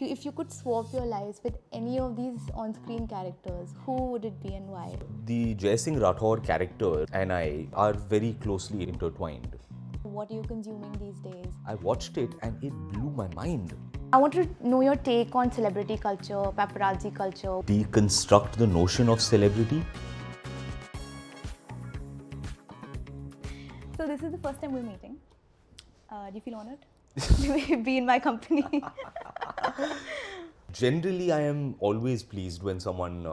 you, if you could swap your lives with any of these on-screen characters, who would it be and why? The Jai Singh Rathore character and I are very closely intertwined. What are you consuming these days? I watched it and it blew my mind. I want to know your take on celebrity culture, paparazzi culture. Deconstruct the notion of celebrity. So this is the first time we're meeting. Do you feel honored to be in my company? Generally, I am always pleased when someone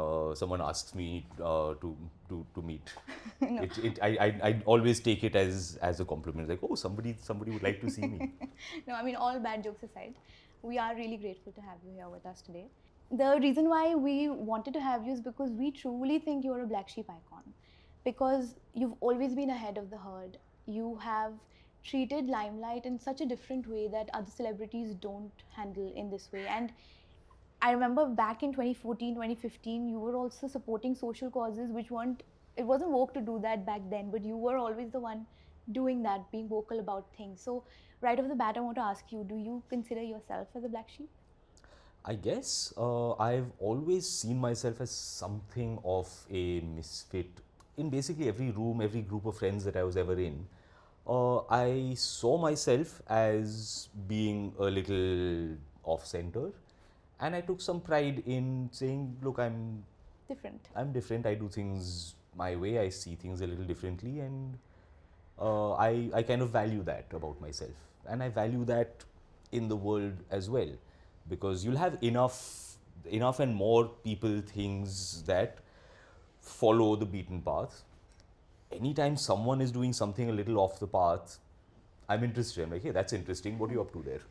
asks me to meet. No. I always take it as a compliment. Like, oh, somebody would like to see me. No, I mean, all bad jokes aside, we are really grateful to have you here with us today. The reason why we wanted to have you is because we truly think you're a black sheep icon. Because you've always been ahead of the herd. You have treated limelight in such a different way that other celebrities don't handle in this way. And I remember back in 2014, 2015, you were also supporting social causes which it wasn't woke to do that back then, but you were always the one doing that, being vocal about things. So right off the bat, I want to ask you, do you consider yourself as a black sheep? I guess I've always seen myself as something of a misfit. In basically every room, every group of friends that I was ever in, I saw myself as being a little off-center. And I took some pride in saying, look, I'm different. I do things my way. I see things a little differently. And I kind of value that about myself. And I value that in the world as well. Because you'll have enough and more people, things that follow the beaten path. Anytime someone is doing something a little off the path, I'm interested. I'm like, hey, that's interesting. What are you up to there?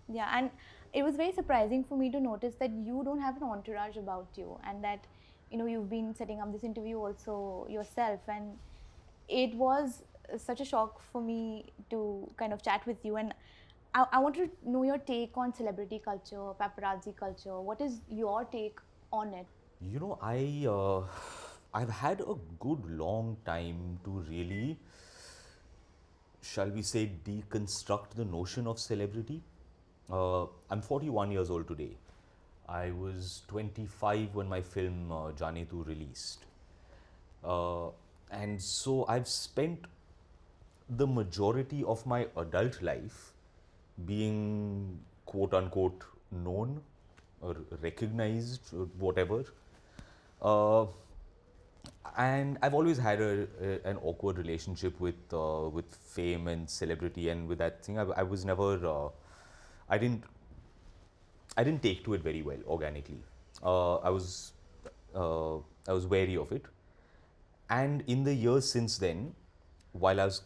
Yeah, and it was very surprising for me to notice that you don't have an entourage about you, and that, you know, you've been setting up this interview also yourself, and it was such a shock for me to kind of chat with you. And I want to know your take on celebrity culture, paparazzi culture. What is your take on it? You know, I've had a good long time to really, shall we say, deconstruct the notion of celebrity. I'm 41 years old today. I was 25 when my film Jaane Tu released. And so I've spent the majority of my adult life being quote unquote known or recognized or whatever. And I've always had an awkward relationship with fame and celebrity, and with that thing, I was never. I didn't take to it very well organically. I was wary of it, and in the years since then, while I was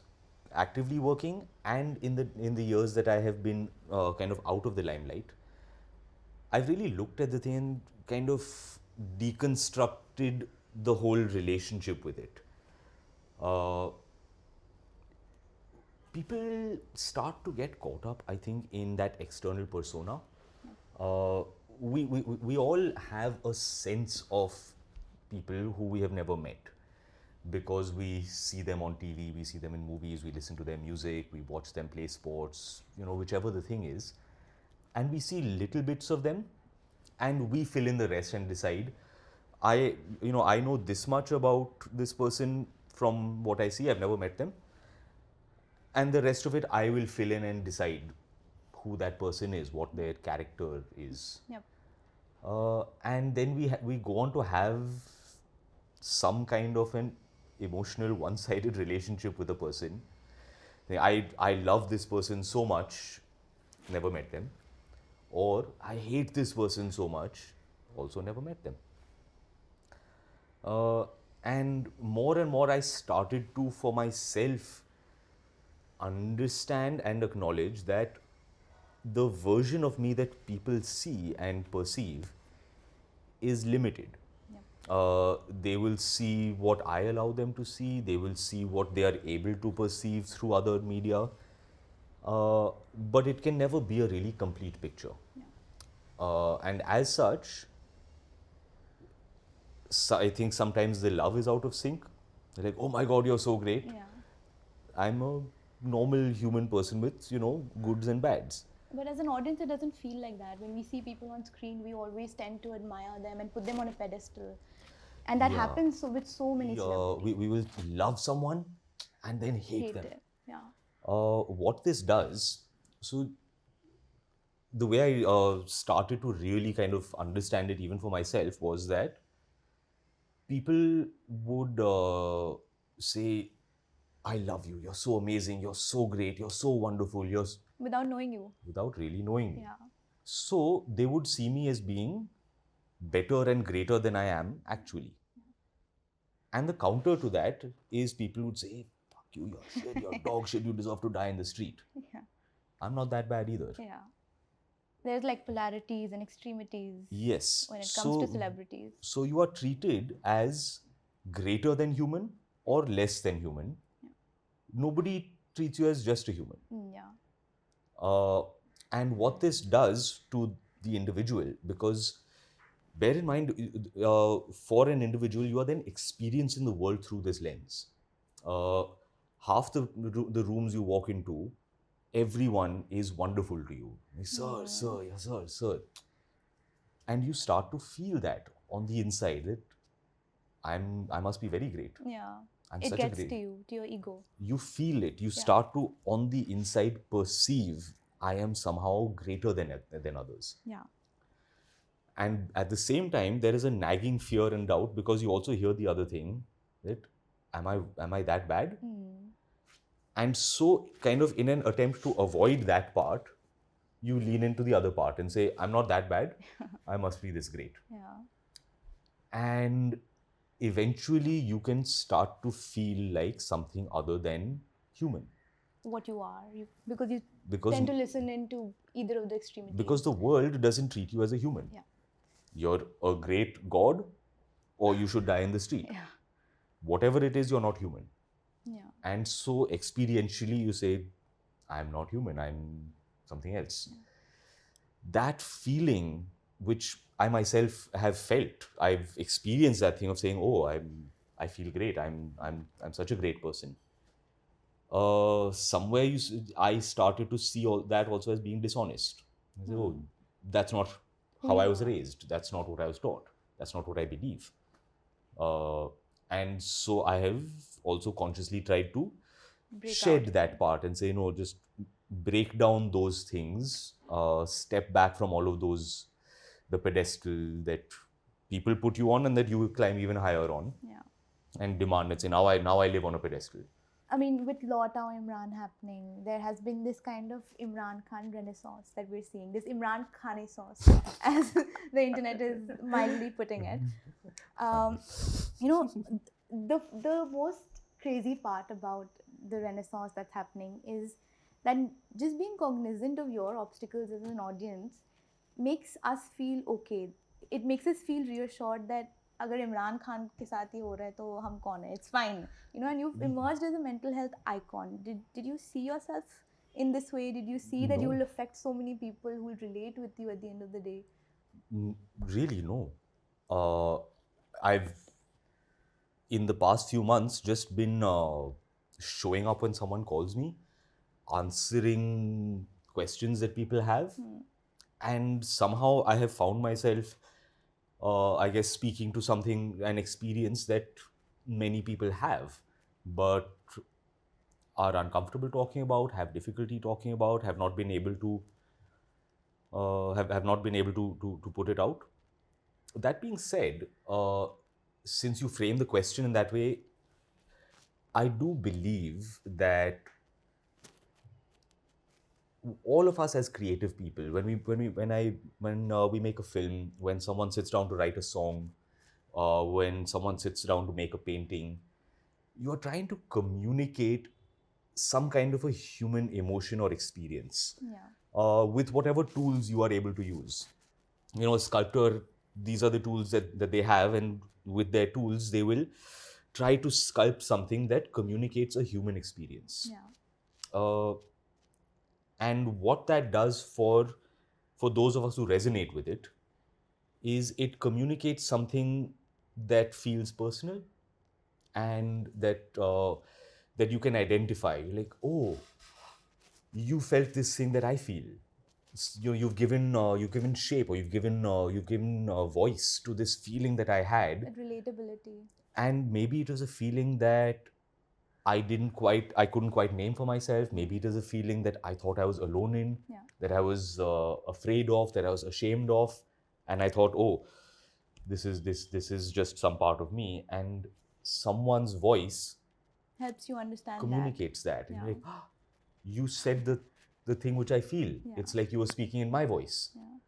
actively working, and in the years that I have been kind of out of the limelight, I've really looked at the thing and kind of deconstructed the whole relationship with it. People start to get caught up, I think, in that external persona. We all have a sense of people who we have never met because we see them on TV, we see them in movies, we listen to their music, we watch them play sports, you know, whichever the thing is. And we see little bits of them and we fill in the rest and decide, I know this much about this person from what I see. I've never met them. And the rest of it, I will fill in and decide who that person is, what their character is. Yep. And then we go on to have some kind of an emotional one-sided relationship with a person. I love this person so much, never met them. Or I hate this person so much, also never met them. And more I started to, for myself, understand and acknowledge that the version of me that people see and perceive is limited. Yeah. They will see what I allow them to see, they will see what they are able to perceive through other media, but it can never be a really complete picture. Yeah. And as such, I think sometimes the love is out of sync. They're like, oh my God, you're so great. Yeah. I'm a normal human person with, you know, goods and bads. But as an audience, it doesn't feel like that. When we see people on screen, we always tend to admire them and put them on a pedestal. And that Yeah. happens with so many celebrities. We will love someone and then hate them. It. Yeah. What this does, so the way I started to really kind of understand it even for myself was that people would say, I love you, you're so amazing, you're so great, you're so wonderful, Without knowing you. without really knowing me. Yeah. So they would see me as being better and greater than I am actually. And the counter to that is people would say, fuck you, you're shit, you're dog shit, you deserve to die in the street. Yeah. I'm not that bad either. Yeah. There's like polarities and extremities. Yes. When it comes to celebrities. So you are treated as greater than human or less than human. Yeah. Nobody treats you as just a human. Yeah. And what this does to the individual, because bear in mind, for an individual, you are then experiencing the world through this lens. Half the rooms you walk into, everyone is wonderful to you. Sir, sir, yes, sir, sir. And you start to feel that on the inside that I must be very great. Yeah. I'm it such gets a great. To you, to your ego. You feel it. You start to, on the inside, perceive I am somehow greater than others. Yeah. And at the same time, there is a nagging fear and doubt because you also hear the other thing that am I that bad? And so, kind of in an attempt to avoid that part, you lean into the other part and say, I'm not that bad. I must be this great. Yeah. And eventually, you can start to feel like something other than human. What you are, because you tend to listen into either of the extremities. Because the world doesn't treat you as a human. Yeah. You're a great god, or you should die in the street. Yeah. Whatever it is, you're not human. Yeah. And so experientially, you say, I'm not human, I'm something else. Yeah. That feeling, which I myself have felt, I've experienced that thing of saying, oh, I feel great, I'm such a great person. Somewhere I started to see all that also as being dishonest. I say, oh, that's not how I was raised. That's not what I was taught. That's not what I believe. And so I have also consciously tried to shed that part and say, no, just break down those things, step back from all of those, the pedestal that people put you on and that you will climb even higher on. Yeah. And demand and say, now I live on a pedestal. I mean, with Laut Aao Imran happening, there has been this kind of Imran Khan renaissance that we're seeing, this Imran Khannaissance, as the internet is mildly putting it. The most crazy part about the renaissance that's happening is that just being cognizant of your obstacles as an audience makes us feel okay. It makes us feel reassured that अगर इमरान खान के साथ ही हो रहा है तो हम कौन है? It's fine, and you've emerged as a mental health icon. Did you see yourself in this way? Did you see that you will affect so many people who will relate with you at the end of the day? Really, no. I've in the past few months just been showing up when someone calls me, answering questions that people have, and somehow I have found myself I guess speaking to an experience that many people have, but are uncomfortable talking about, have difficulty talking about, have not been able to to put it out. That being said, since you frame the question in that way, I do believe that all of us as creative people, when we make a film, when someone sits down to write a song, when someone sits down to make a painting, you are trying to communicate some kind of a human emotion or experience with whatever tools you are able to use. A sculptor, these are the tools that they have, and with their tools, they will try to sculpt something that communicates a human experience. And what that does for those of us who resonate with it is it communicates something that feels personal and that you can identify. Like, oh, you felt this thing that I feel. you've given shape, or you've given voice to this feeling that I had, That relatability. and maybe it was a feeling that I couldn't quite name for myself. Maybe it was a feeling that I thought I was alone in, Yeah. that I was afraid of, that I was ashamed of, and I thought, oh, this is just some part of me, and someone's voice Helps you understand communicates that. And Yeah. you're like, "Ah, you said the thing which I feel. Yeah. It's like you were speaking in my voice. Yeah.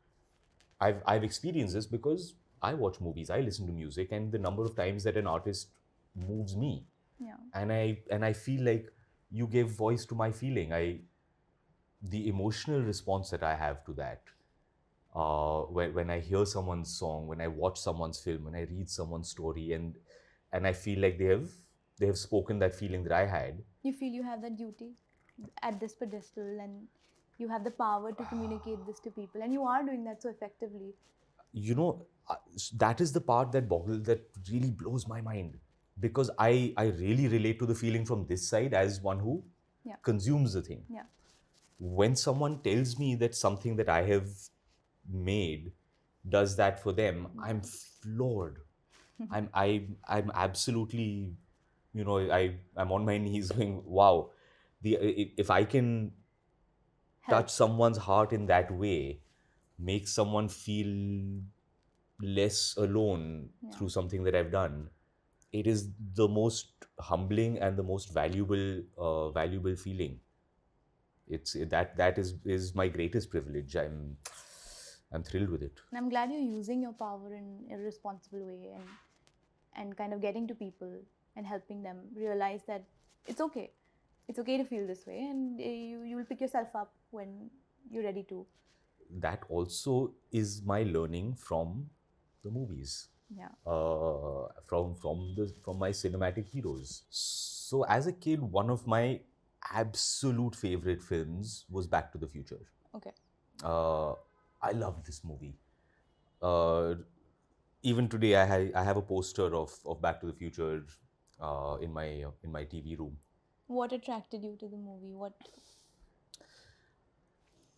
I've experienced this because I watch movies, I listen to music, and the number of times that an artist moves me, Yeah. and I feel like you gave voice to my feeling. The emotional response that I have to that, when I hear someone's song, when I watch someone's film, when I read someone's story, and I feel like they have spoken that feeling that I had. You feel you have that duty at this pedestal, and you have the power to communicate this to people, and you are doing that so effectively. You know, that is the part that really blows my mind, because I really relate to the feeling from this side as one who Yeah. consumes the thing. Yeah. When someone tells me that something that I have made does that for them, I'm floored. I'm absolutely, I'm on my knees going, wow. If I can Help. touch someone's heart in that way, make someone feel less alone through something that I've done, it is the most humbling and the most valuable feeling. That is my greatest privilege. I'm thrilled with it. And I'm glad you're using your power in a responsible way, and kind of getting to people and helping them realize that it's okay. It's okay to feel this way, and you will pick yourself up when you're ready to. That also is my learning from the movies. Yeah. From my cinematic heroes. So as a kid, one of my absolute favorite films was Back to the Future. Okay. I loved this movie. Even today, I have a poster of Back to the Future in my TV room. What attracted you to the movie? What?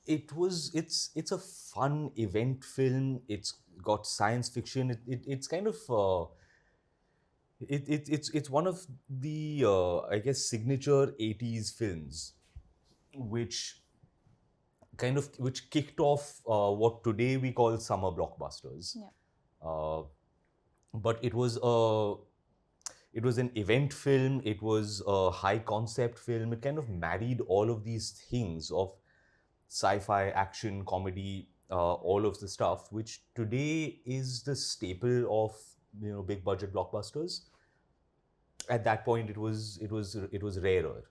It's a fun event film. It's got science fiction. It's kind of it's one of the I guess signature 80s films, which which kicked off what today we call summer blockbusters. Yeah. But it was an event film. It was a high concept film. It kind of married all of these things of sci-fi, action, comedy, all of the stuff, which today is the staple of big budget blockbusters. At that point, it was rarer,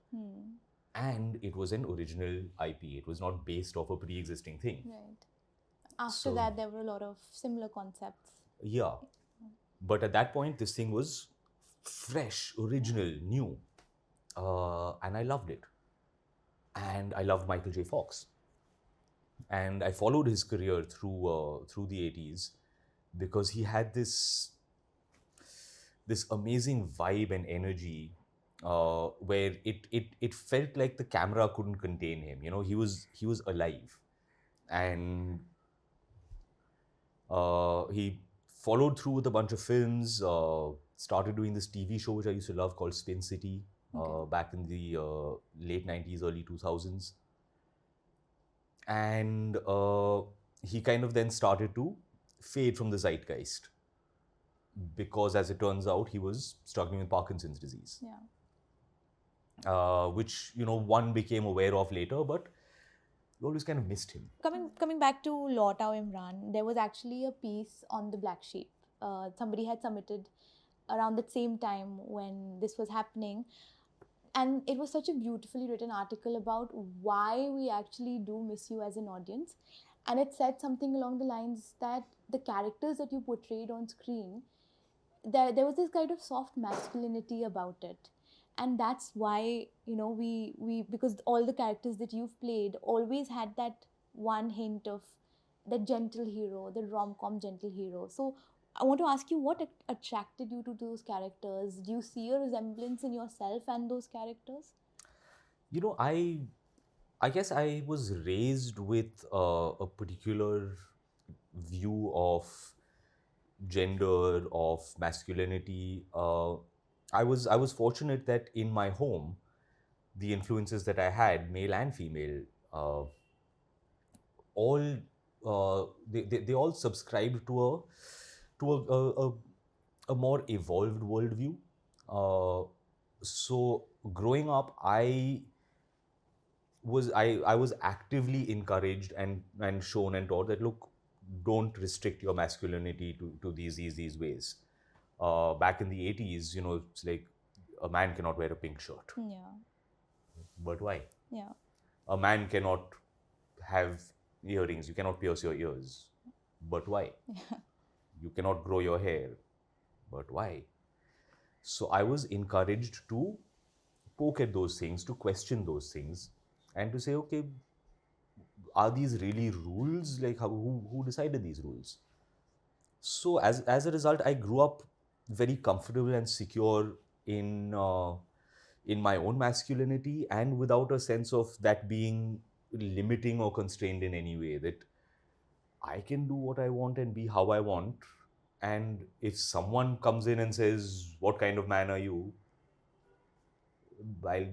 and it was an original IP. It was not based off a pre-existing thing. Right. After that, there were a lot of similar concepts. Yeah, but at that point, this thing was fresh, original, new, and I loved it. And I loved Michael J. Fox. And I followed his career through the 80s because he had this amazing vibe and energy where it felt like the camera couldn't contain him. He was alive, and he followed through with a bunch of films. Started doing this TV show which I used to love called Spin City back in the late 90s, early 2000s. And he kind of then started to fade from the zeitgeist because, as it turns out, he was struggling with Parkinson's disease. Yeah. Which one became aware of later, but we always kind of missed him. Coming back to Laut Aao Imran, there was actually a piece on the Black Sheep. Somebody had submitted around the same time when this was happening. And it was such a beautifully written article about why we actually do miss you as an audience. And it said something along the lines that the characters that you portrayed on screen, there was this kind of soft masculinity about it. And that's why, we because all the characters that you've played always had that one hint of the gentle hero, the rom-com gentle hero. So I want to ask you, what attracted you to those characters? Do you see a resemblance in yourself and those characters? I guess I was raised with a particular view of gender, of masculinity. I was fortunate that in my home, the influences that I had, male and female, uh, all they all subscribed to a more evolved worldview. So growing up, I was actively encouraged and shown and taught that, look, don't restrict your masculinity to these ways. Back in the 80s, it's like a man cannot wear a pink shirt. Yeah. But why? Yeah. A man cannot have earrings. You cannot pierce your ears. But why? Yeah. You cannot grow your hair. But why? So I was encouraged to poke at those things, to question those things, and to say, okay, are these really rules? Like, who decided these rules? So as a result, I grew up very comfortable and secure in my own masculinity, and without a sense of that being limiting or constrained in any way. That I can do what I want and be how I want. And if someone comes in and says, "What kind of man are you?" I'll,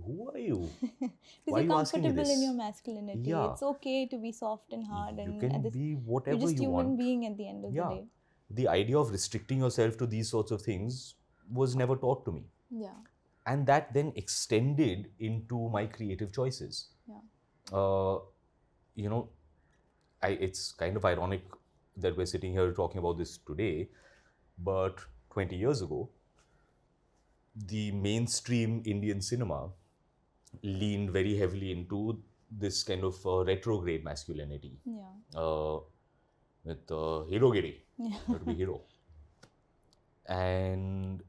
who are you? Because Why are you're you asking me comfortable in this? your masculinity. Yeah. It's okay to be soft and hard, You and can at this, be you're whatever just you human want. being at the end of the Yeah. day. The idea of restricting yourself to these sorts of things was never taught to me. Yeah. And that then extended into my creative choices. Yeah. You know, it's kind of ironic that we're sitting here talking about this today, but 20 years ago, the mainstream Indian cinema leaned very heavily into this kind of retrograde masculinity. Yeah. With herogiri, Yeah. you have to be hero. And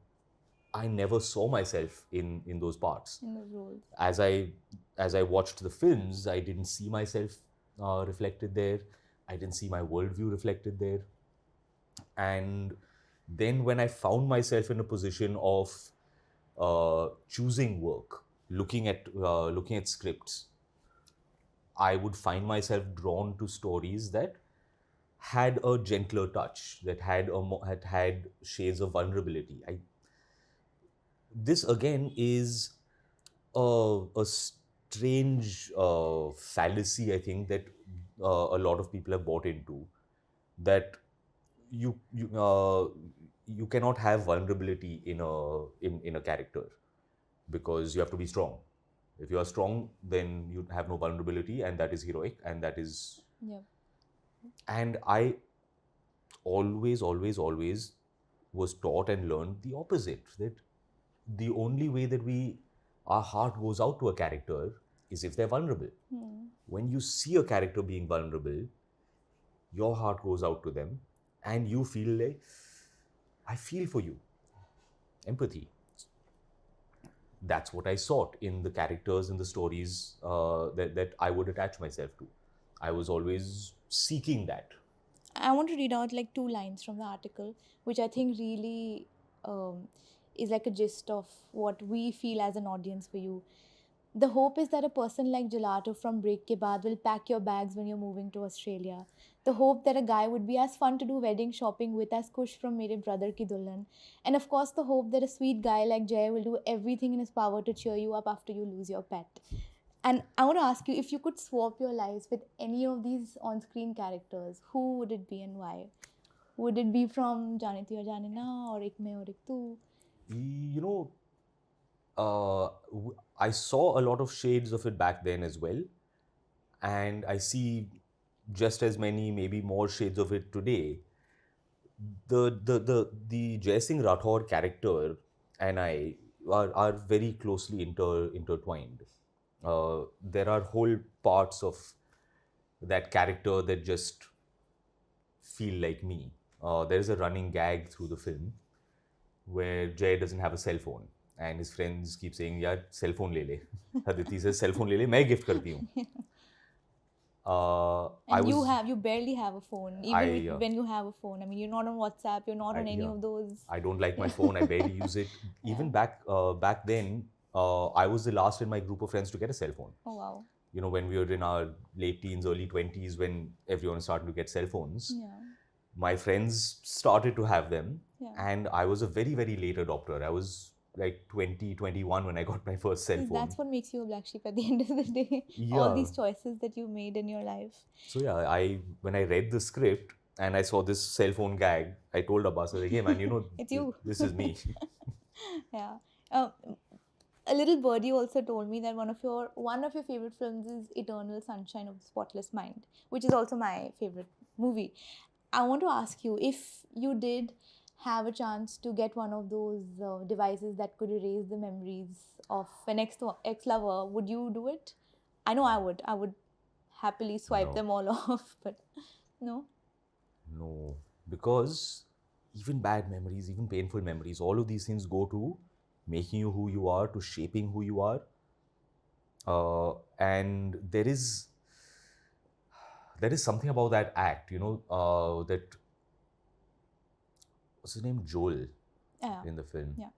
I never saw myself in those parts. In those roles. As I watched the films, I didn't see myself reflected there. I didn't see my worldview reflected there. And then when I found myself in a position of choosing work, looking at scripts, I would find myself drawn to stories that had a gentler touch, that had shades of vulnerability. This again is a strange fallacy, I think, that a lot of people have bought into, that you cannot have vulnerability in a character because you have to be strong. If you are strong, then you have no vulnerability, and that is heroic, and that is. Yeah. And I always was taught and learned the opposite, that the only way that our heart goes out to a character is if they're vulnerable. When you see a character being vulnerable, your heart goes out to them and you feel like, I feel for you. Empathy. That's what I sought in the characters and the stories that I would attach myself to. I was always seeking that. I want to read out like 2 lines from the article, which I think really is like a gist of what we feel as an audience for you. The hope is that a person like Gelato from Break Ke Baad will pack your bags when you're moving to Australia. The hope that a guy would be as fun to do wedding shopping with as Kush from Mere Brother Ki Dulhan. And of course, the hope that a sweet guy like Jay will do everything in his power to cheer you up after you lose your pet. And I want to ask you, if you could swap your lives with any of these on-screen characters, who would it be and why? Would it be from Jaane Ti Aur Jaane Na, or Ek Main Aur Ek Tu? You know, I saw a lot of shades of it back then as well, and I see just as many, maybe more shades of it today. The Jai Singh Rathore character and I are very closely intertwined. There are whole parts of that character that just feel like me. There's a running gag through the film where Jay doesn't have a cell phone and his friends keep saying, "Yaar, cell phone le le." Aditi says, "Cell phone le le, main gift karti hu." And you barely have a phone, even when you have a phone. I mean, you're not on WhatsApp, you're not on any of those. I don't like my phone. I barely use it. Even back then, I was the last in my group of friends to get a cell phone. Oh wow. You know, when we were in our late teens, early 20s, when everyone started to get cell phones, Yeah. my friends started to have them. Yeah. And I was a very, very late adopter. I was like 20, 21 when I got my first cell phone. That's what makes you a black sheep at the end of the day. Yeah. All these choices that you made in your life. So yeah, when I read the script and I saw this cell phone gag, I told Abbas, I was like, hey man, you know, It's you. This is me. Yeah. A little birdie also told me that one of your favorite films is Eternal Sunshine of the Spotless Mind, which is also my favorite movie. I want to ask you, if you did have a chance to get one of those devices that could erase the memories of an ex-lover, would you do it? I know I would. I would happily swipe No. them all off, but no. No, because even bad memories, even painful memories, all of these things go to making you who you are, to shaping who you are. And there is something about that act, you know, that, what's his name, Joel, Yeah. in the film. Yeah.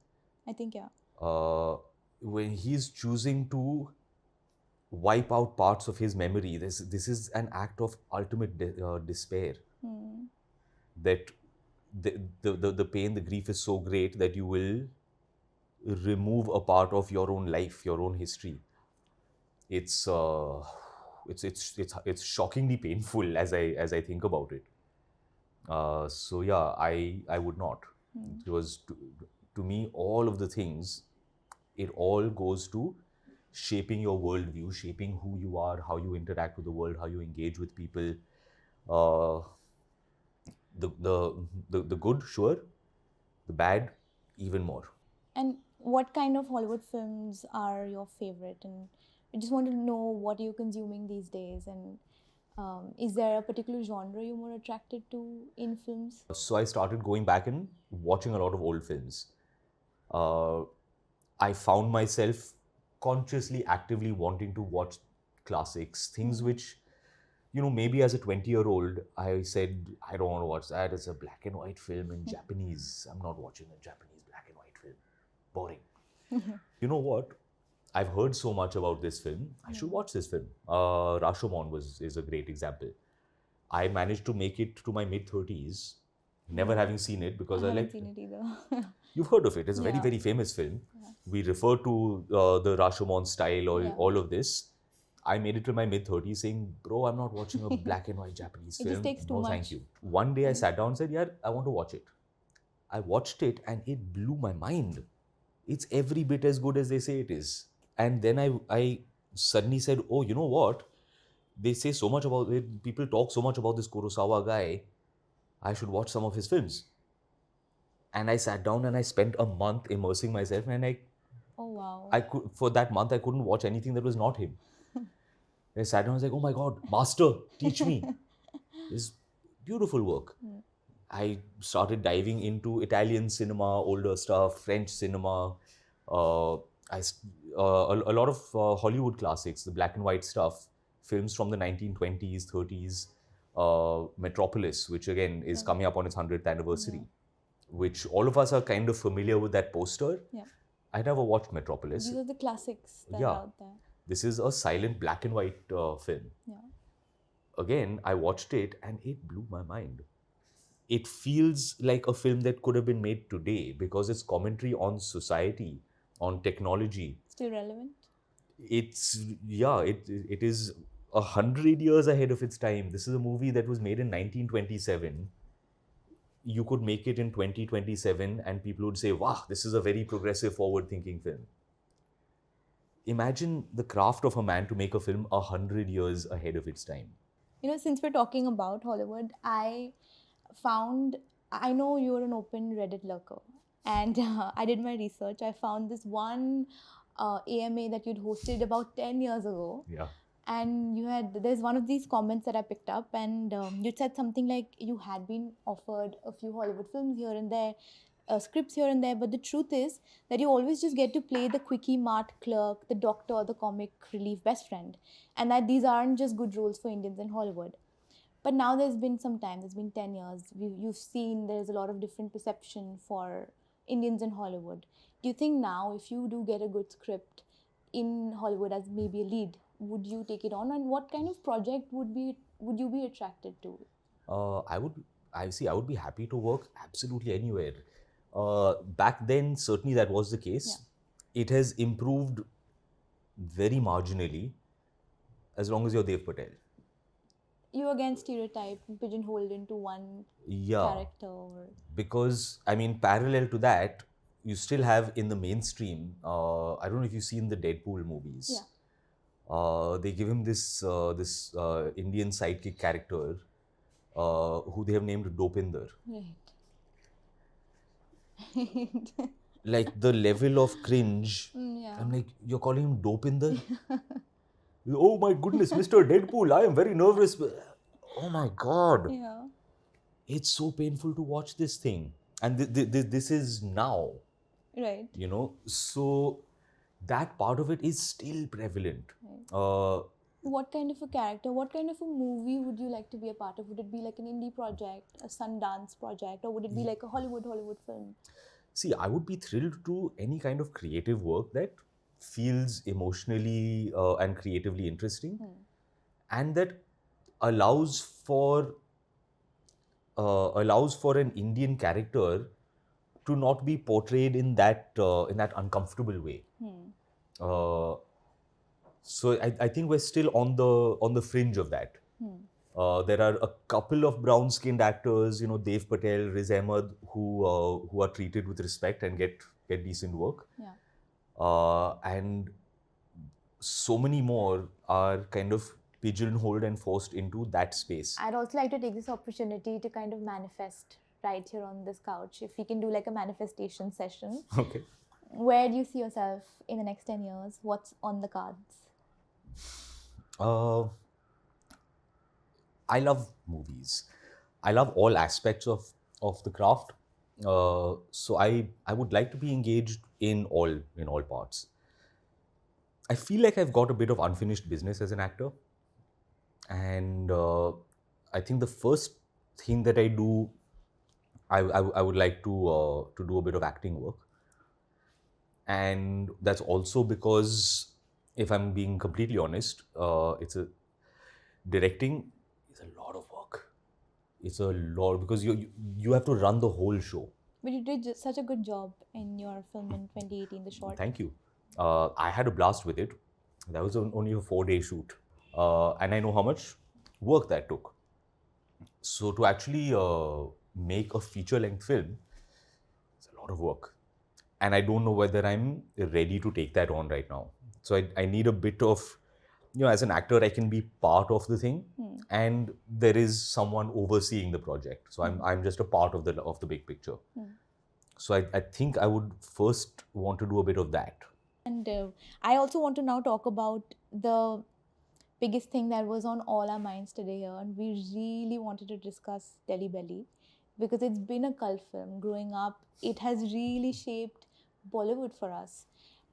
I think, yeah. When he's choosing to wipe out parts of his memory, this is an act of ultimate despair. That the pain, the grief is so great that you will remove a part of your own life, your own history. It's shockingly painful as I think about it. So yeah, I would not. It was to me, all of the things, it all goes to shaping your worldview, shaping who you are, how you interact with the world, how you engage with people. The good, sure. The bad, even more. And what kind of Hollywood films are your favorite? And I just want to know, what are you consuming these days? And is there a particular genre you're more attracted to in films? So I started going back and watching a lot of old films. I found myself consciously, actively wanting to watch classics, things which, you know, maybe as a 20-year-old, I said, I don't want to watch that. It's a black and white film in Japanese. I'm not watching a Japanese black and white film. Boring. You know what? I've heard so much about this film. I should watch this film. Rashomon is a great example. I managed to make it to my mid-30s, never having seen it, because I haven't seen it either. You've heard of it. It's a very, Yeah. very famous film. We refer to the Rashomon style or all of this. I made it to my mid-30s saying, bro, I'm not watching a black and white Japanese It film. just takes too No, much. thank you. One day I sat down and said, yeah, I want to watch it. I watched it and it blew my mind. It's every bit as good as they say it is. And then I suddenly said, oh, you know what? They say so much about it. People talk so much about this Kurosawa guy. I should watch some of his films. And I sat down and I spent a month immersing myself, and Oh, wow. for that month, I couldn't watch anything that was not him. I sat down and was like, oh my God, master, teach me. This beautiful work. I started diving into Italian cinema, older stuff, French cinema, a lot of Hollywood classics, the black and white stuff, films from the 1920s, 30s, Metropolis, which again is coming up on its 100th anniversary, which all of us are kind of familiar with that poster. Yeah. I never watched Metropolis. These are the classics that are out there. This is a silent black and white film. Yeah. Again, I watched it and it blew my mind. It feels like a film that could have been made today because it's commentary on society, on technology. Still relevant? It is 100 years ahead of its time. This is a movie that was made in 1927. You could make it in 2027 and people would say, wow, this is a very progressive, forward-thinking film. Imagine the craft of a man to make a film 100 years ahead of its time. You know, since we're talking about Hollywood, I know you're an open Reddit lurker, and I did my research. I found this one AMA that you'd hosted about 10 years ago. Yeah. And there's one of these comments that I picked up, and you said something like you had been offered a few Hollywood films here and there, scripts here and there, but the truth is that you always just get to play the quickie mart clerk, the doctor, the comic relief best friend, and that these aren't just good roles for Indians in Hollywood. But now there's been some time, there's been 10 years, you've seen there's a lot of different perception for Indians in Hollywood. Do you think now, if you do get a good script in Hollywood as maybe a lead, would you take it on? And what kind of project would you be attracted to? I would be happy to work absolutely anywhere. Back then, certainly that was the case. It has improved very marginally as long as you're Dev Patel. You again stereotype, pigeonholed into one Yeah. character. Or... Because, I mean, parallel to that, you still have in the mainstream, I don't know if you've seen the Deadpool movies. Yeah. They give him this Indian sidekick character who they have named Dopinder. Right. Like the level of cringe, Yeah. I'm like, you're calling him Dopinder? Oh my goodness, Mr. Deadpool, I am very nervous. Oh my God. Yeah. It's so painful to watch this thing. And this is now. Right. You know, so that part of it is still prevalent. Right. What kind of a character, what kind of a movie would you like to be a part of? Would it be like an indie project, a Sundance project, or would it be like a Hollywood film? See, I would be thrilled to any kind of creative work that feels emotionally and creatively interesting, and that allows for an Indian character to not be portrayed in that uncomfortable way. So I think we're still on the fringe of that. There are a couple of brown-skinned actors, you know, Dev Patel, Riz Ahmed, who are treated with respect and get decent work. Yeah. And so many more are kind of pigeonholed and forced into that space. I'd also like to take this opportunity to kind of manifest right here on this couch. If we can do like a manifestation session. Okay. Where do you see yourself in the next 10 years? What's on the cards? I love movies. I love all aspects of the craft. So I would like to be engaged in all parts. I feel like I've got a bit of unfinished business as an actor. And I think the first thing that I do, I would like to do a bit of acting work. And that's also because, if I'm being completely honest, directing is a lot of work. It's a lot because you have to run the whole show. But you did such a good job in your film in 2018, the short. Thank you. I had a blast with it. That was only a 4-day shoot. And I know how much work that took. So to actually make a feature-length film, it's a lot of work. And I don't know whether I'm ready to take that on right now. So I need a bit of, you know, as an actor, I can be part of the thing, and there is someone overseeing the project. So I'm just a part of the big picture. So I think I would first want to do a bit of that. And I also want to now talk about the biggest thing that was on all our minds today here, and we really wanted to discuss Delhi Belly, because it's been a cult film. Growing up, it has really shaped Bollywood for us.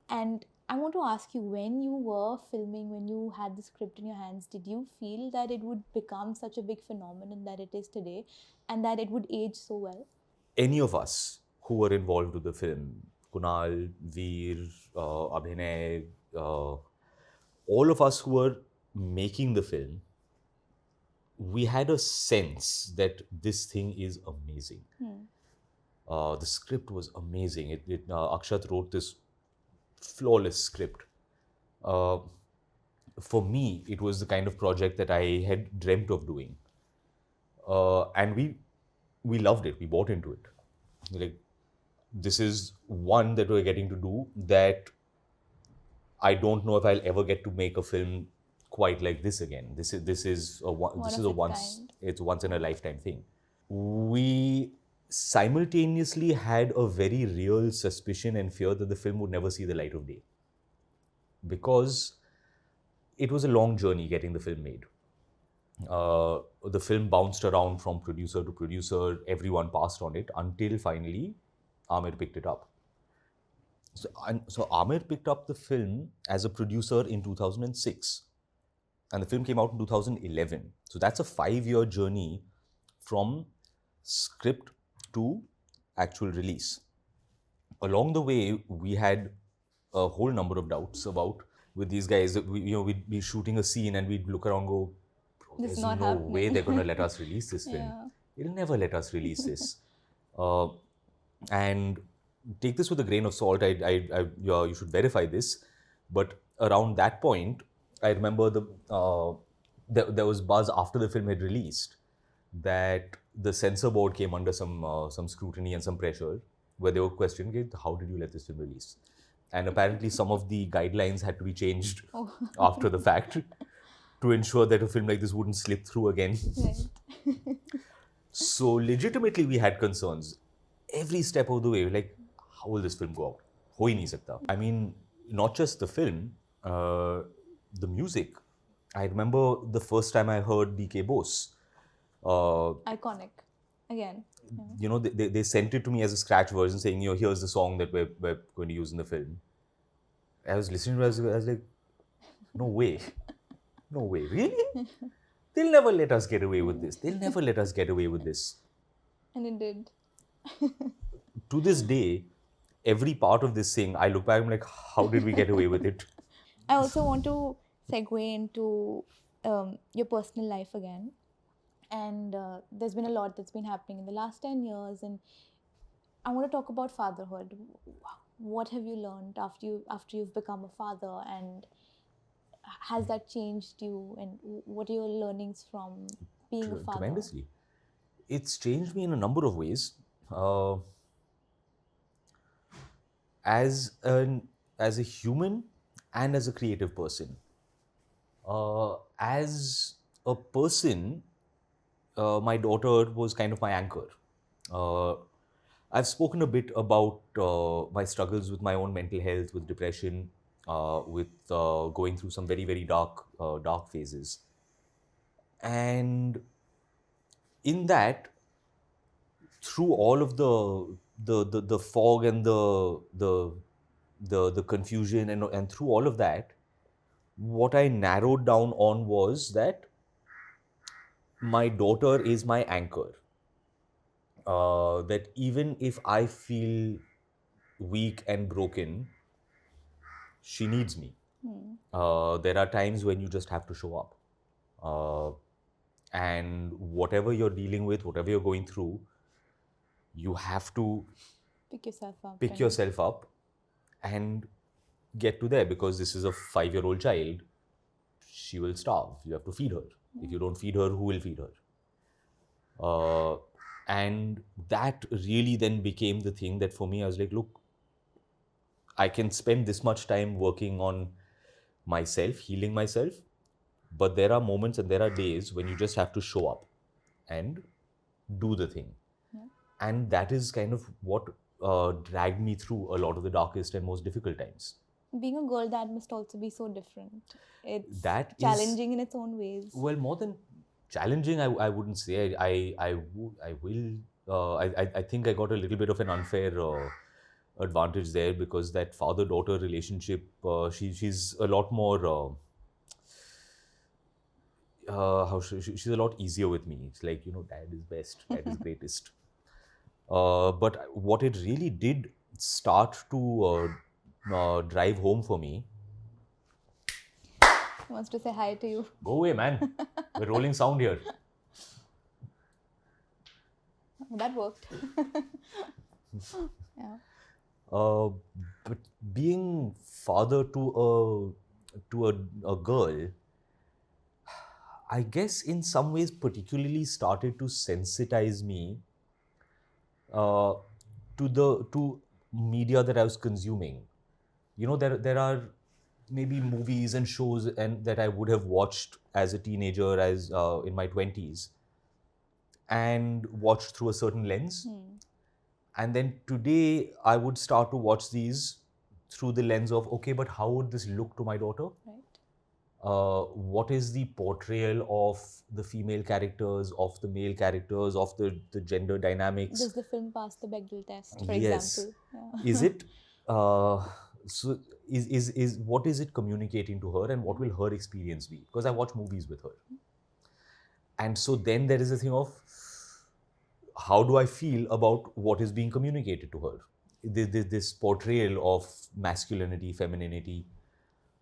And I want to ask you, when you were filming, when you had the script in your hands, did you feel that it would become such a big phenomenon that it is today, and that it would age so well? Any of us who were involved with the film, Kunal, Veer, Abhinay, all of us who were making the film, we had a sense that this thing is amazing. The script was amazing. Akshat wrote this flawless script. For me, it was the kind of project that I had dreamt of doing. And we loved it. We bought into it. Like, this is one that we're getting to do that I don't know if I'll ever get to make a film quite like this again. This is a once in a lifetime thing. We simultaneously had a very real suspicion and fear that the film would never see the light of day, because it was a long journey getting the film made. The film bounced around from producer to producer. Everyone passed on it until finally Amir picked it up. So Amir picked up the film as a producer in 2006, and the film came out in 2011. So that's a 5-year journey from script to actual release. along the way, we had a whole number of doubts about with these guys. We'd be shooting a scene and we'd look around and go, "Bro, This is there's not no way happening." they're going to let us release this film. Yeah. They'll never let us release this. Uh, and take this with a grain of salt. You should verify this. But around that point, I remember there was buzz after the film had released that the censor board came under some scrutiny and some pressure, where they were questioning it, how did you let this film release? And apparently, some of the guidelines had to be changed Oh. after the fact to ensure that a film like this wouldn't slip through again. Right. So legitimately, we had concerns every step of the way. Like, how will this film go out? हो ही नहीं सकता. I mean, not just the film, the music. I remember the first time I heard DK Bose. Iconic. Again. Yeah. You know, they sent it to me as a scratch version saying, you know, here's the song that we're going to use in the film. I was listening to it, I was like, no way. No way. Really? They'll never let us get away with this. They'll never let us get away with this. And it did. To this day, every part of this thing, I look back, I'm like, how did we get away with it? I also want to segue into your personal life again. And there's been a lot that's been happening in the last 10 years. And I want to talk about fatherhood. What have you learned after you've become a father? And has that changed you? And what are your learnings from being a father? Tremendously. It's changed me in a number of ways. As a human and as a creative person. As a person, my daughter was kind of my anchor. I've spoken a bit about my struggles with my own mental health, with depression, with going through some very, very dark phases. And in that, through all of the fog and the confusion and through all of that, what I narrowed down on was that my daughter is my anchor. That even if I feel weak and broken, she needs me. There are times when you just have to show up. And whatever you're dealing with, whatever you're going through, you have to pick yourself up and get to there, because this is a 5-year-old child. She will starve. You have to feed her. If you don't feed her, who will feed her? And that really then became the thing that for me, I was like, look, I can spend this much time working on myself, healing myself, but there are moments and there are days when you just have to show up and do the thing. Yeah. And that is kind of what dragged me through a lot of the darkest and most difficult times. Being a girl dad must also be so different. It's That challenging in its own ways. Well, more than challenging, I wouldn't say. I think I got a little bit of an unfair advantage there, because that father-daughter relationship, she's a lot more. She's a lot easier with me. It's like, you know, dad is best, dad is greatest. But what it really did start to drive home for me. He wants to say hi to you. Go away, man. We're rolling sound here. That worked. Yeah. But being father to a girl, I guess in some ways particularly started to sensitize me to media that I was consuming. You know, there are maybe movies and shows and that I would have watched as a teenager, as in my 20s, and watched through a certain lens. And then today I would start to watch these through the lens of, okay, but how would this look to my daughter? Right. What is the portrayal of the female characters, of the male characters, of the gender dynamics? Does the film pass the Bechdel test, for Yes. example? Yeah. Is it so? Is what is it communicating to her, and what will her experience be? Because I watch movies with her, and so then there is a thing of, how do I feel about what is being communicated to her? this portrayal of masculinity, femininity.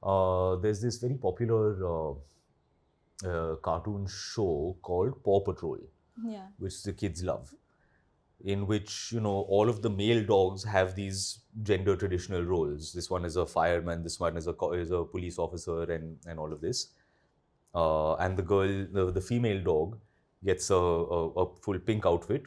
There's this very popular cartoon show called Paw Patrol, Yeah. which the kids love, in which, you know, all of the male dogs have these gender traditional roles. This one is a fireman, this one is a police officer, and all of this. And the girl, the female dog, gets a full pink outfit,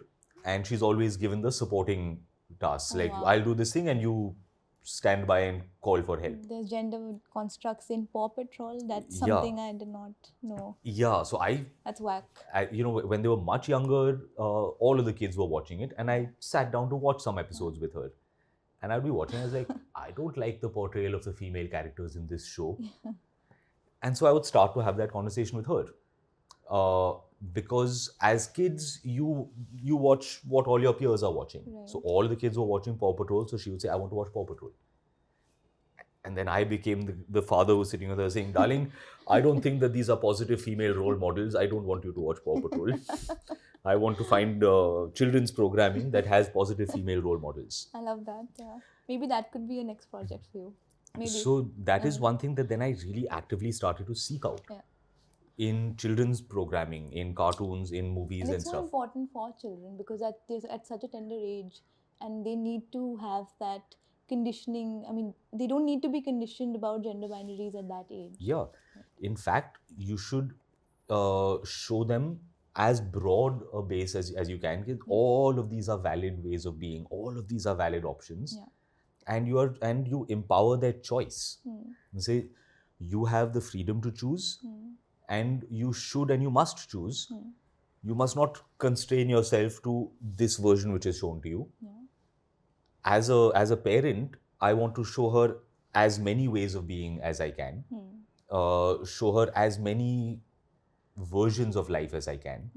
and she's always given the supporting tasks. Oh, Like, wow. I'll do this thing, and you stand by and call for help. There's gender constructs in Paw Patrol. That's Yeah. something I did not know. Yeah, so That's whack. you know, when they were much younger, all of the kids were watching it, and I sat down to watch some episodes with her. And I'd be watching, I was like, I don't like the portrayal of the female characters in this show. And so I would start to have that conversation with her. Because as kids, you watch what all your peers are watching. Right. So all the kids were watching Paw Patrol, so she would say, I want to watch Paw Patrol. And then I became the father who was sitting with her saying, darling, I don't think that these are positive female role models. I don't want you to watch Paw Patrol. I want to find children's programming that has positive female role models. I love that. Yeah. Maybe that could be a next project for you. Maybe. So that is one thing that then I really actively started to seek out. Yeah. In children's programming, in cartoons, in movies And and it's so stuff. important for children because at such a tender age, and they need to have that conditioning. I mean, they don't need to be conditioned about gender binaries at that age. Yeah. In fact, you should show them as broad a base as you can. All of these are valid ways of being. All of these are valid options. Yeah. And you empower their choice. And say, you have the freedom to choose, and you should and you must choose. You must not constrain yourself to this version which is shown to you. Yeah. As a parent, I want to show her as many ways of being as I can. Show her as many versions of life as I can.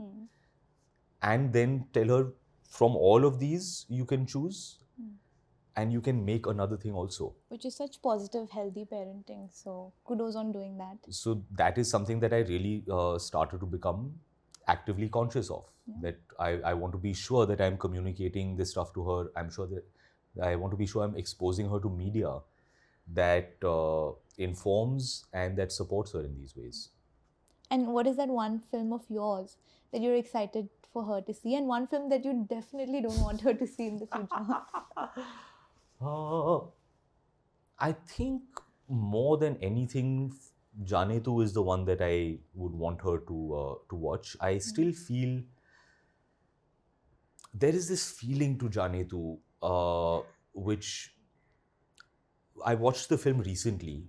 And then tell her, from all of these, you can choose. And you can make another thing also. Which is such positive, healthy parenting. So kudos on doing that. So that is something that I really started to become actively conscious of. That I want to be sure that I'm communicating this stuff to her. I'm sure that I want to be sure I'm exposing her to media that informs and that supports her in these ways. And what is that one film of yours that you're excited for her to see, and one film that you definitely don't want her to see in the future? I think more than anything, Jaane Tu is the one that I would want her to watch. I still feel there is this feeling to Jaane Tu, which I watched the film recently,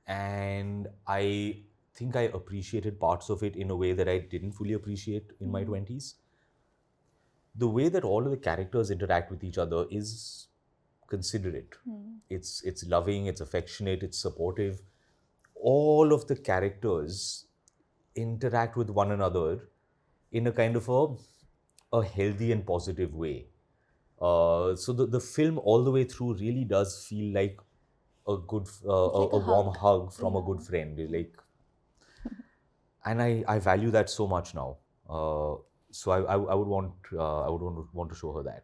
and I think I appreciated parts of it in a way that I didn't fully appreciate in my 20s. The way that all of the characters interact with each other is considerate. It's loving, it's affectionate, it's supportive. All of the characters interact with one another in a kind of a healthy and positive way. So the film all the way through really does feel like a good, like a a warm hug. hug from a good friend. Like, and I value that so much now. So I would want to show her that.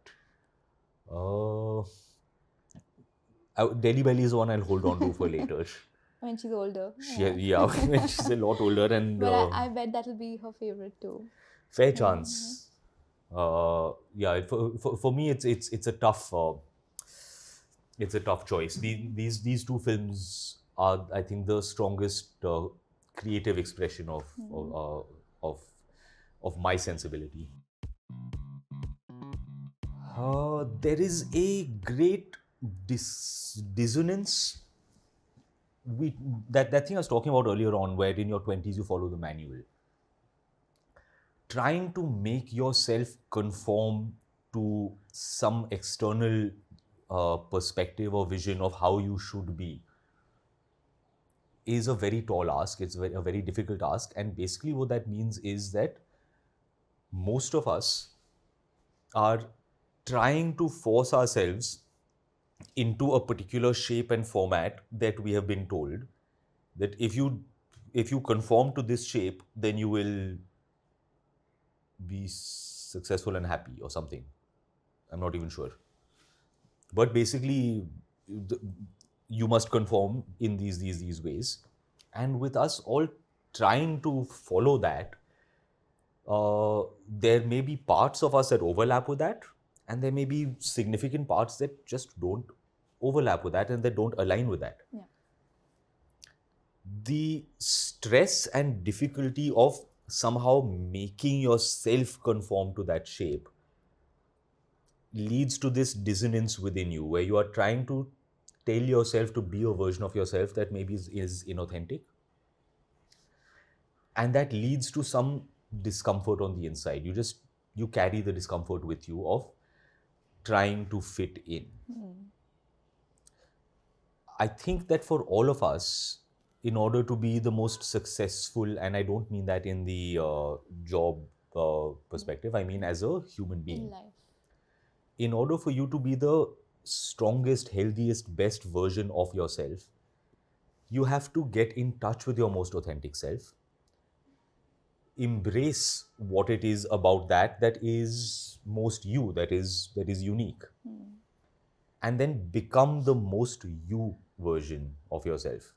Delhi Belly is the one I'll hold on to for later. When she's older. When she's a lot older, and But I bet that'll be her favorite too. fair chance. For me, it's a tough choice. These two films are, I think, the strongest creative expression of my sensibility. There is a great dissonance. That thing I was talking about earlier on, where in your 20s you follow the manual. Trying to make yourself conform to some external perspective or vision of how you should be is a very tall ask. It's a very difficult ask. And basically what that means is that most of us are trying to force ourselves into a particular shape and format that we have been told that if you conform to this shape, then you will be successful and happy or something. I'm not even sure. But basically, you must conform in these ways. And with us all trying to follow that, there may be parts of us that overlap with that, and there may be significant parts that just don't overlap with that and that don't align with that. Yeah. The stress and difficulty of somehow making yourself conform to that shape leads to this dissonance within you where you are trying to tell yourself to be a version of yourself that maybe is inauthentic. And that leads to some discomfort on the inside. You carry the discomfort with you of trying to fit in. I think that for all of us, in order to be the most successful, and I don't mean that in the job perspective, I mean as a human being. In life. In order for you to be the strongest, healthiest, best version of yourself, you have to get in touch with your most authentic self. Embrace what it is about that is most you, that is unique. And then become the most you version of yourself.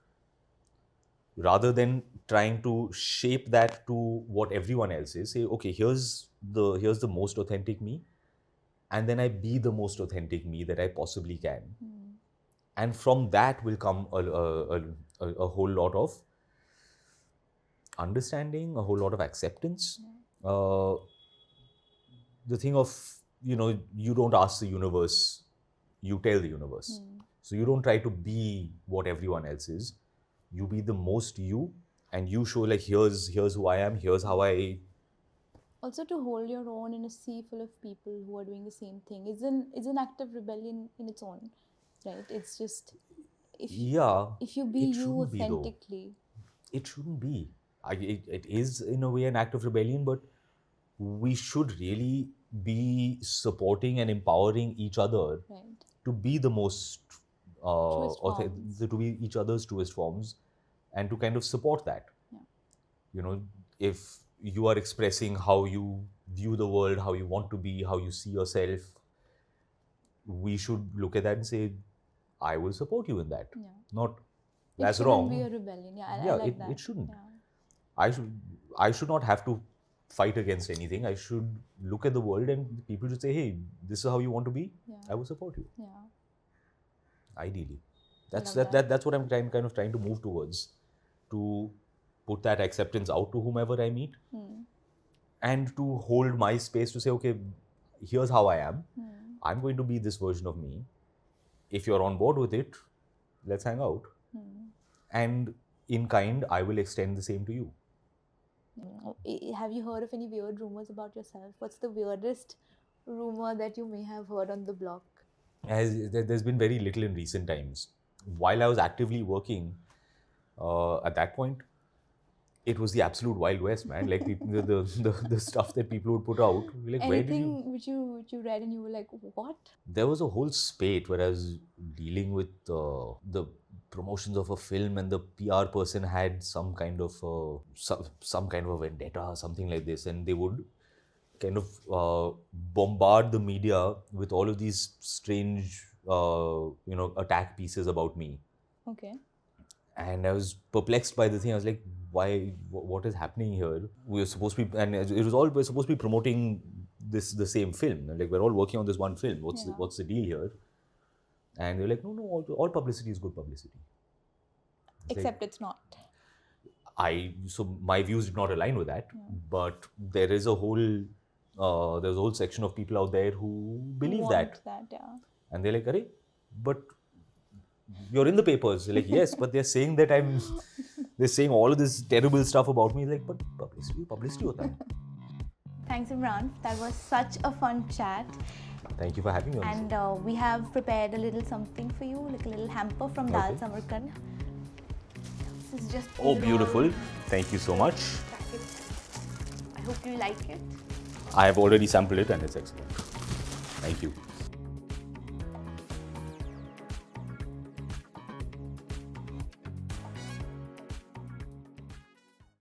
Rather than trying to shape that to what everyone else is, say, okay, here's the most authentic me, and then I be the most authentic me that I possibly can. And from that will come a whole lot of understanding, a whole lot of acceptance. The thing of, you don't ask the universe, you tell the universe. So you don't try to be what everyone else is. You be the most you, and you show like, here's who I am, here's how I... Also, to hold your own in a sea full of people who are doing the same thing is an act of rebellion in its own, right? It's just if you be you authentically. It shouldn't be. It is in a way an act of rebellion, but we should really be supporting and empowering each other to be the most to be each other's truest forms, and to kind of support that. If you are expressing how you view the world, how you want to be, how you see yourself, we should look at that and say, I will support you in that. Not, that's wrong. It shouldn't be a rebellion. I like that. It shouldn't. I should not have to fight against anything. I should look at the world and people should say, hey, this is how you want to be. I will support you. Ideally. That's what I'm kind of trying to move towards, to put that acceptance out to whomever I meet, and to hold my space to say, okay, here's how I am. I'm going to be this version of me. If you're on board with it, let's hang out. And in kind, I will extend the same to you. Have you heard of any weird rumors about yourself? What's the weirdest rumor that you may have heard on the block? There's been very little in recent times. While I was actively working, at that point, it was the absolute Wild West, man. Like the stuff that people would put out. Like, anything which you read and you were like, what? There was a whole spate where I was dealing with the promotions of a film, and the PR person had some kind of a vendetta or something like this, and they would kind of bombard the media with all of these strange attack pieces about me. Okay. And I was perplexed by the thing. I was like, why? What is happening here? We were supposed to be, and we're supposed to be promoting the same film. Like, we're all working on this one film. What's the deal here? And they're like, no, all publicity is good publicity. Except it's not. So my views did not align with that. But there is a whole section of people out there who believe that. And they're like, Arey, but you're in the papers. They're like, yes, but they're saying that they're saying all of this terrible stuff about me. Like, but publicity hota hai. Thanks, Imran. That was such a fun chat. Thank you for having me. And we have prepared a little something for you, like a little hamper from Dal Samarkand. This is just beautiful. Thank you so much. I hope you like it. I have already sampled it and it's excellent. Thank you.